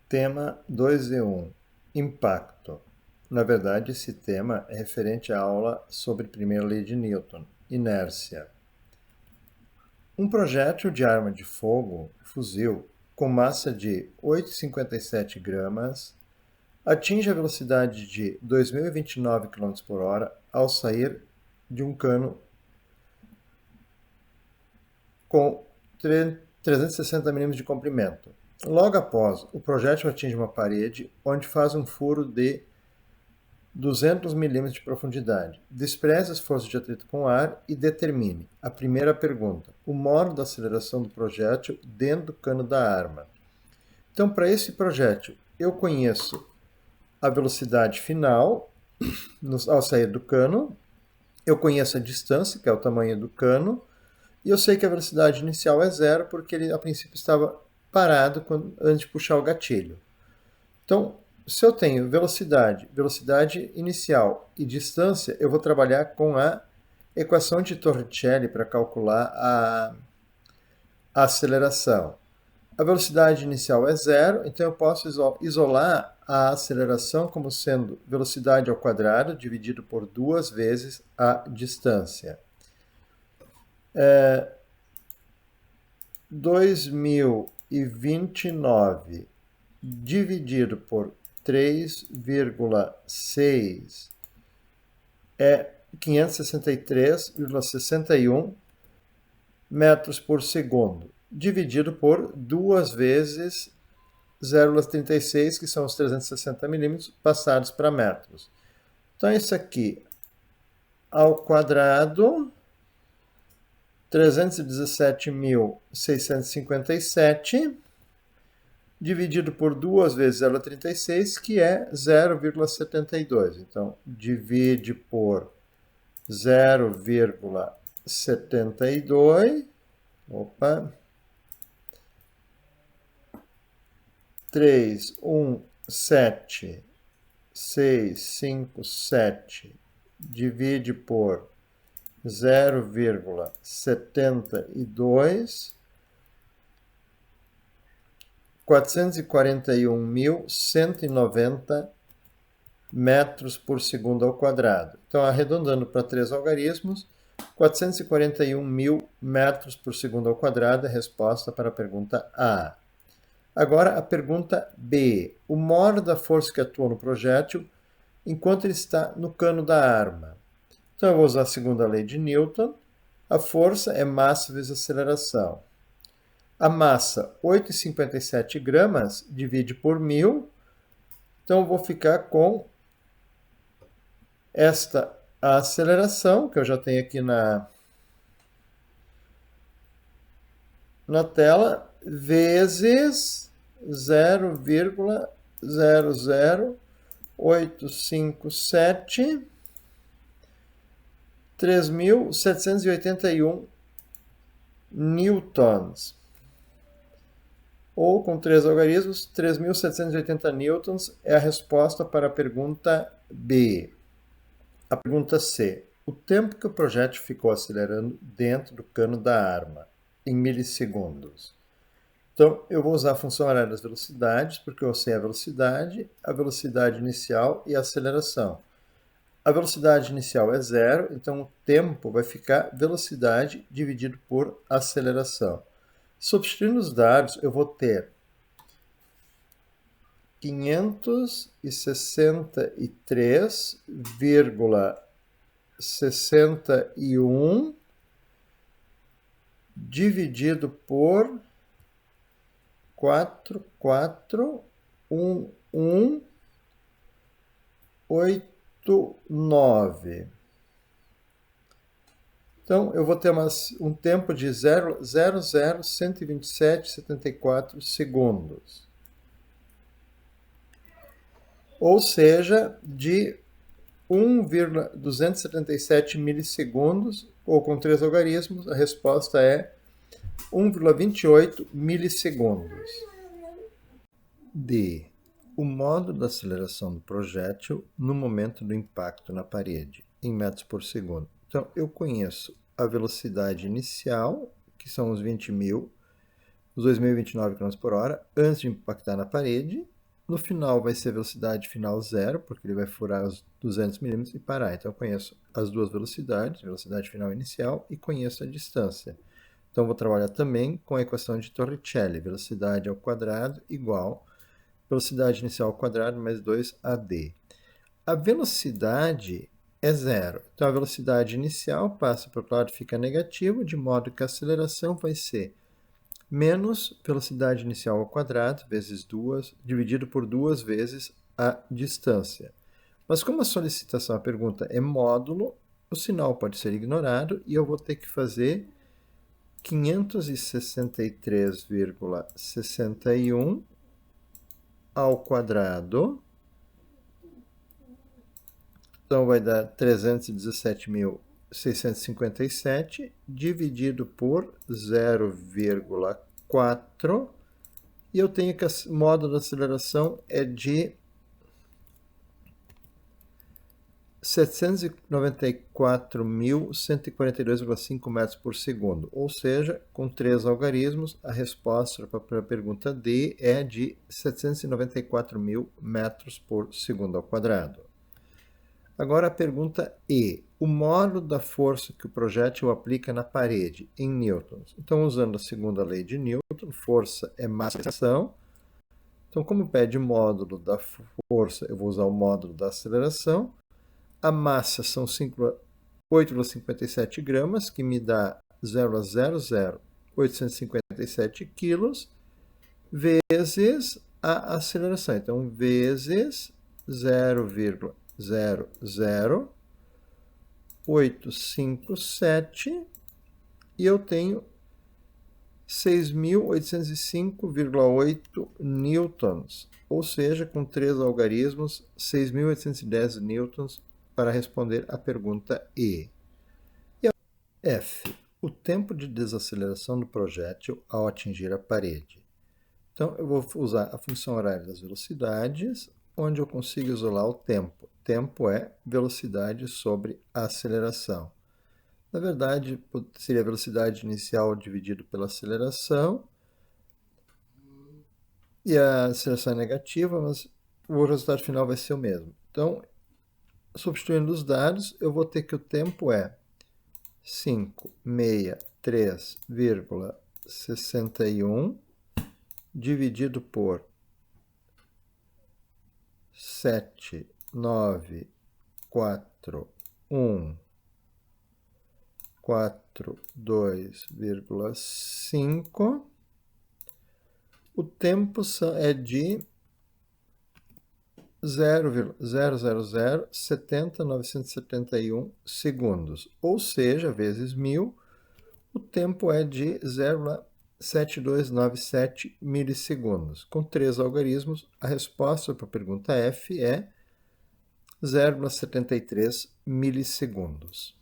Tema 2D1, impacto. Na verdade, esse tema é referente à aula sobre a primeira lei de Newton, inércia. Um projétil de arma de fogo, fuzil, com massa de 8,57 gramas, atinge a velocidade de 2.029 km/h ao sair de um cano com 360 mm de comprimento. Logo após, o projétil atinge uma parede, onde faz um furo de 200 mm de profundidade. Despreze as forças de atrito com o ar e determine a primeira pergunta: o modo da aceleração do projétil dentro do cano da arma. Então, para esse projétil, eu conheço a velocidade final ao sair do cano, eu conheço a distância, que é o tamanho do cano, e eu sei que a velocidade inicial é zero, porque ele a princípio estava parado antes de puxar o gatilho. Então, se eu tenho velocidade inicial e distância, eu vou trabalhar com a equação de Torricelli para calcular a aceleração. A velocidade inicial é zero, então eu posso isolar a aceleração como sendo velocidade ao quadrado dividido por 2 vezes a distância. 2029 dividido por 3,6 é 563,61 metros por segundo, dividido por 2 vezes 0,36, que são os 360 milímetros, passados para metros. Então, isso aqui ao quadrado, 317.657, dividido por 2 vezes 0,36, que é 0,72. Então, divide por 0,72. Opa. 317,657 divide por 0,72, 441.190 metros por segundo ao quadrado. Então, arredondando para 3 algarismos, 441.000 metros por segundo ao quadrado é a resposta para a pergunta A. Agora, a pergunta B. O modo da força que atua no projétil enquanto ele está no cano da arma. Então, eu vou usar a segunda lei de Newton. A força é massa vezes aceleração. A massa, 8,57 gramas, divide por 1.000. Então, eu vou ficar com esta aceleração, que eu já tenho aqui na tela, vezes 0,00857, 3.781 newtons. Ou, com 3 algarismos, 3.780 newtons é a resposta para a pergunta B. A pergunta C. O tempo que o projétil ficou acelerando dentro do cano da arma, em milissegundos. Então, eu vou usar a função horária das velocidades, porque eu sei a velocidade inicial e a aceleração. A velocidade inicial é zero, então o tempo vai ficar velocidade dividido por aceleração. Substituindo os dados, eu vou ter 563,61 dividido por 441,189. Então, eu vou ter um tempo de 0,127,74 segundos. Ou seja, de 1,277 milissegundos, ou com 3 algarismos, a resposta é 1,28 milissegundos. D. O modo da aceleração do projétil no momento do impacto na parede, em metros por segundo. Então, eu conheço a velocidade inicial, que são os 20.000, os 2.029 km/h, antes de impactar na parede, No final vai ser velocidade final zero, porque ele vai furar os 200 milímetros e parar. Então eu conheço as duas velocidades, velocidade final inicial, e conheço a distância. Então vou trabalhar também com a equação de Torricelli, velocidade ao quadrado igual velocidade inicial ao quadrado mais 2AD. A velocidade é zero. Então a velocidade inicial passa para o lado e fica negativo, de modo que a aceleração vai ser menos velocidade inicial ao quadrado, vezes 2, dividido por 2 vezes a distância. Mas como a solicitação, a pergunta é módulo, o sinal pode ser ignorado e eu vou ter que fazer 563,61 ao quadrado. Então vai dar 317.657 dividido por 0,4. E eu tenho que o módulo da aceleração é de 794.142,5 metros por segundo. Ou seja, com 3 algarismos, a resposta para a pergunta D é de 794.000 metros por segundo ao quadrado. Agora a pergunta E. O módulo da força que o projétil aplica na parede, em newtons. Então, usando a segunda lei de Newton, força é massa vezes aceleração. Então, como pede módulo da força, eu vou usar o módulo da aceleração. A massa são 8,57 gramas, que me dá 0,00857 quilos, vezes a aceleração. Então, vezes 0,00857, e eu tenho 6.805,8 newtons, ou seja, com 3 algarismos, 6.810 newtons para responder a pergunta E. E F. O tempo de desaceleração do projétil ao atingir a parede. Então, eu vou usar a função horária das velocidades, onde eu consigo isolar o tempo. Tempo é velocidade sobre a aceleração. Na verdade, seria a velocidade inicial dividido pela aceleração. E a aceleração é negativa, mas o resultado final vai ser o mesmo. Então, substituindo os dados, eu vou ter que o tempo é 563,61 dividido por 79414,2,5. O tempo é de 0,00070.971 segundos, ou seja, vezes 1000, o tempo é de 0,7297 milissegundos. Com 3 algarismos, a resposta para a pergunta F é 0,73 milissegundos.